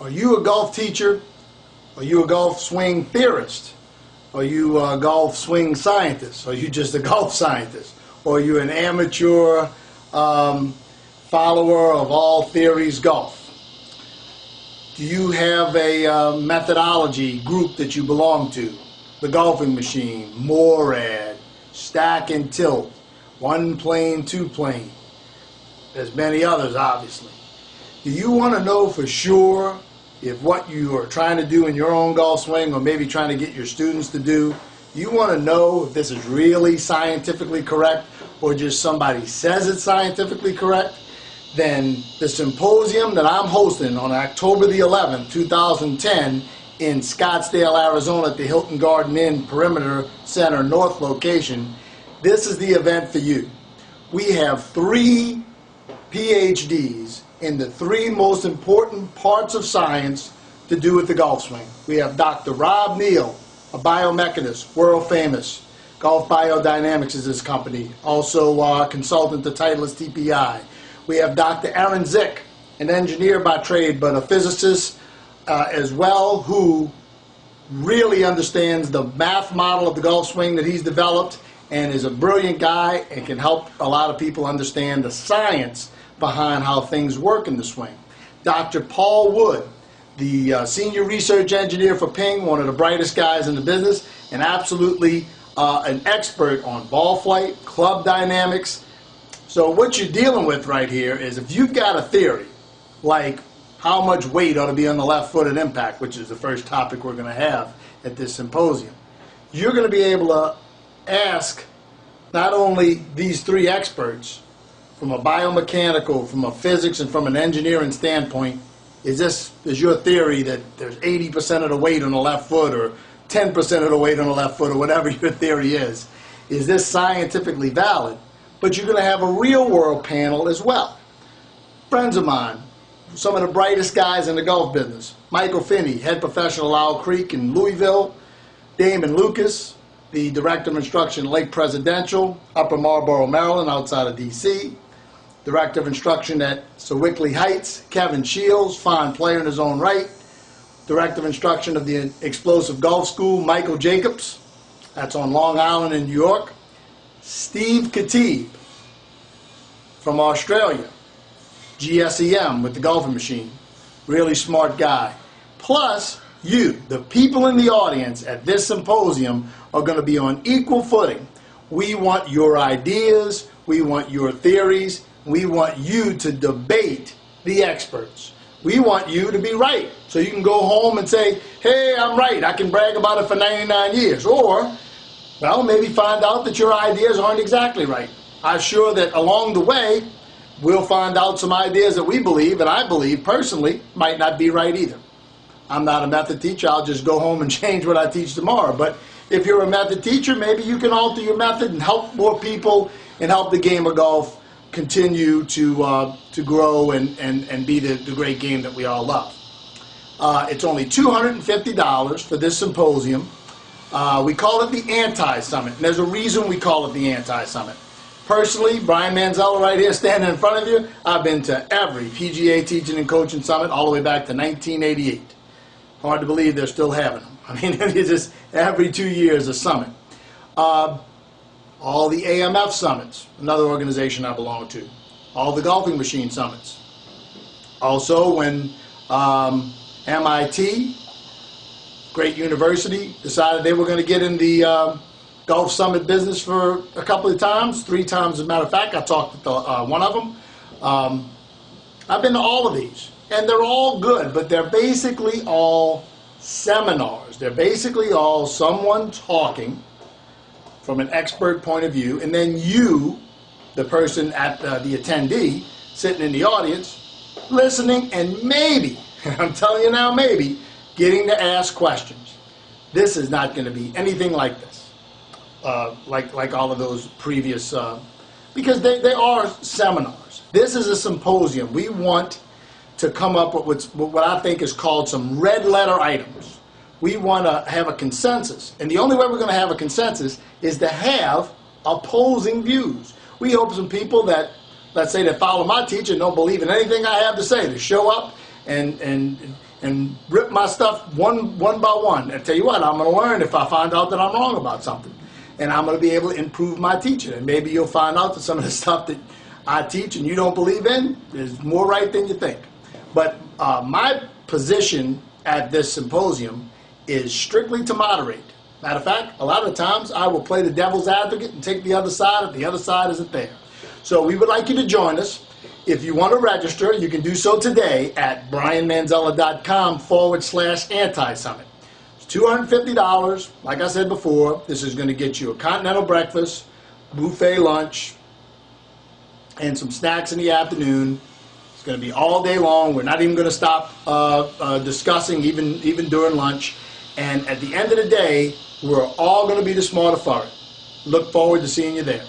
Are you a golf teacher? Are you a golf swing theorist? Are you a golf swing scientist? Are you just a golf scientist? Or are you an amateur follower of all theories golf? Do you have a methodology group that you belong to? The Golfing Machine, Morad, Stack and Tilt, One Plane, Two Plane. There's many others, obviously. Do you want to know for sure if what you are trying to do in your own golf swing, or maybe trying to get your students to do, you want to know if this is really scientifically correct or just somebody says it's scientifically correct? Then the symposium that I'm hosting on October the 11th, 2010 in Scottsdale, Arizona at the Hilton Garden Inn Perimeter Center North location, this is the event for you. We have 3 PhDs in the 3 most important parts of science to do with the golf swing. We have Dr. Rob Neal, a biomechanist, world famous. Golf Biodynamics is his company, also consultant to Titleist TPI. We have Dr. Aaron Zick, an engineer by trade, but a physicist as well, who really understands the math model of the golf swing that he's developed and is a brilliant guy and can help a lot of people understand the science behind how things work in the swing. Dr. Paul Wood, the senior research engineer for Ping, one of the brightest guys in the business, and absolutely an expert on ball flight, club dynamics. So what you're dealing with right here is, if you've got a theory, like how much weight ought to be on the left foot at impact, which is the first topic we're going to have at this symposium, you're going to be able to ask not only these 3 experts, from a biomechanical, from a physics, and from an engineering standpoint, is your theory that there's 80% of the weight on the left foot, or 10% of the weight on the left foot, or whatever your theory is this scientifically valid? But you're going to have a real world panel as well. Friends of mine, some of the brightest guys in the golf business: Michael Finney, head professional at Owl Creek in Louisville; Damon Lucas, the director of instruction at Lake Presidential, Upper Marlboro, Maryland, outside of D.C. Director of instruction at Sewickley Heights, Kevin Shields, fine player in his own right. Director of instruction of the Explosive Golf School, Michael Jacobs, that's on Long Island in New York. Steve Khatib from Australia, GSEM with the Golfing Machine, really smart guy. Plus, you, the people in the audience at this symposium, are going to be on equal footing. We want your ideas, we want your theories, we want you to debate the experts. We want you to be right, so you can go home and say, hey, I'm right, I can brag about it for 99 years. Or, well, maybe find out that your ideas aren't exactly right. I'm sure that along the way, we'll find out some ideas that we believe, and I believe personally, might not be right either. I'm not a method teacher. I'll just go home and change what I teach tomorrow. But if you're a method teacher, maybe you can alter your method and help more people and help the game of golf continue to grow and be the great game that we all love. It's only $250 for this symposium. We call it the Anti-Summit, and there's a reason we call it the Anti-Summit. Personally, Brian Manzella right here standing in front of you, I've been to every PGA Teaching and Coaching Summit all the way back to 1988. Hard to believe they're still having them. I mean, it's just every 2 years a summit. All the AMF summits, another organization I belong to. All the Golfing Machine summits. Also, when MIT, great university, decided they were going to get in the golf summit business for a couple of times, 3 times as a matter of fact. I talked to one of them. I've been to all of these, and they're all good, but they're basically all seminars. They're basically all someone talking from an expert point of view, and then you, the person at the attendee, sitting in the audience, listening, and maybe, and I'm telling you now, maybe, getting to ask questions. This is not going to be anything like this, like all of those previous, because they are seminars. This is a symposium. We want to come up with what I think is called some red letter items. We want to have a consensus, and the only way we're going to have a consensus is to have opposing views. We hope some people that, let's say, that follow my teaching, don't believe in anything I have to say, to show up and and rip my stuff one by one. And tell you what, I'm going to learn if I find out that I'm wrong about something. And I'm going to be able to improve my teaching. And maybe you'll find out that some of the stuff that I teach and you don't believe in is more right than you think. But my position at this symposium is strictly to moderate. Matter of fact, a lot of times I will play the devil's advocate and take the other side if the other side isn't there. So we would like you to join us. If you want to register, you can do so today at brianmanzella.com/anti-summit. It's $250. Like I said before, this is going to get you a continental breakfast, buffet lunch, and some snacks in the afternoon. It's going to be all day long. We're not even going to stop discussing even during lunch. And at the end of the day, we're all going to be the smarter for it. Look forward to seeing you there.